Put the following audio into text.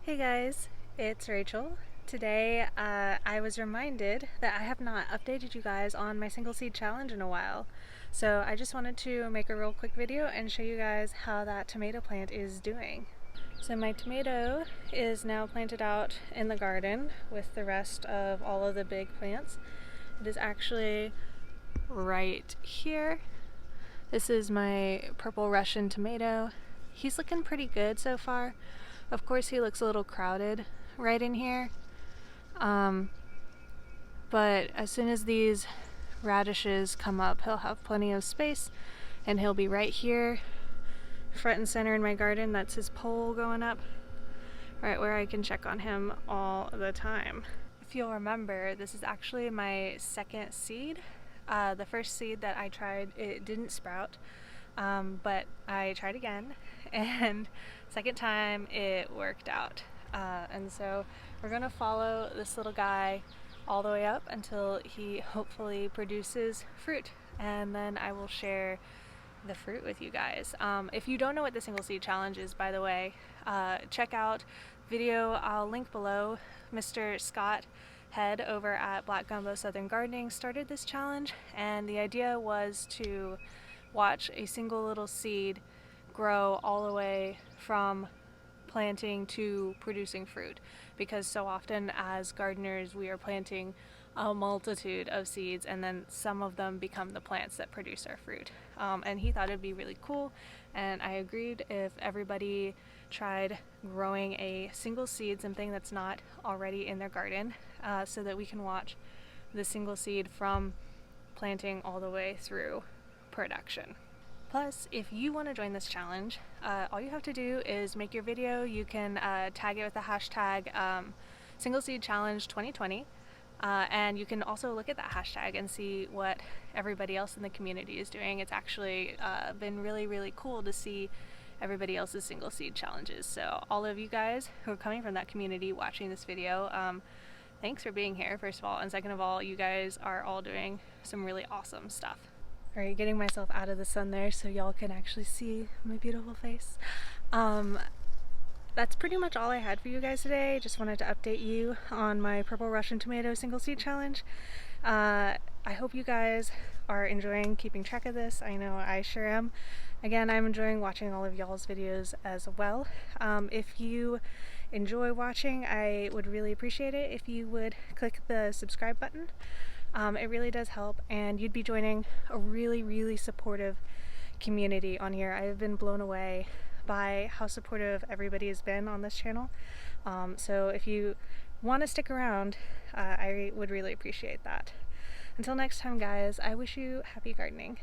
Hey guys, it's Rachel. Today I was reminded that I have not updated you guys on my single seed challenge in a while. So I just wanted to make a real quick video and show you guys how that tomato plant is doing. So my tomato is now planted out in the garden with the rest of all of the big plants. It is actually right here. This is my purple Russian tomato. He's looking pretty good so far. Of course he looks a little crowded right in here, but as soon as these radishes come up, he'll have plenty of space and he'll be right here front and center in my garden. That's his pole going up, right where I can check on him all the time. If you'll remember, this is actually my second seed. The first seed that I tried, it didn't sprout, but I tried again, and second time it worked out. And so we're gonna follow this little guy all the way up until he hopefully produces fruit, and then I will share the fruit with you guys. If you don't know what the single seed challenge is, by the way, check out video I'll link below. Mr. Scott Head over at Black Gumbo Southern Gardening started this challenge, and the idea was to watch a single little seed grow all the way from planting to producing fruit, because so often as gardeners we are planting a multitude of seeds and then some of them become the plants that produce our fruit. And he thought it'd be really cool, and I agreed if everybody tried growing a single seed, something that's not already in their garden, so that we can watch the single seed from planting all the way through production. Plus, if you want to join this challenge, all you have to do is make your video. You can tag it with the hashtag Single Seed Challenge 2020, and you can also look at that hashtag and see what everybody else in the community is doing. It's actually been really cool to see everybody else's single seed challenges. So all of you guys who are coming from that community watching this video, thanks for being here, first of all, and second of all, you guys are all doing some really awesome stuff. Alright, getting myself out of the sun there so y'all can actually see my beautiful face. That's pretty much all I had for you guys today. Just wanted to update you on my purple Russian tomato single seed challenge. I hope you guys are enjoying keeping track of this. I know I sure am. Again, I'm enjoying watching all of y'all's videos as well. If you enjoy watching, I would really appreciate it if you would click the subscribe button. It really does help, and you'd be joining a really supportive community on here. I've been blown away by how supportive everybody has been on this channel. So if you want to stick around, I would really appreciate that. Until next time, guys, I wish you happy gardening.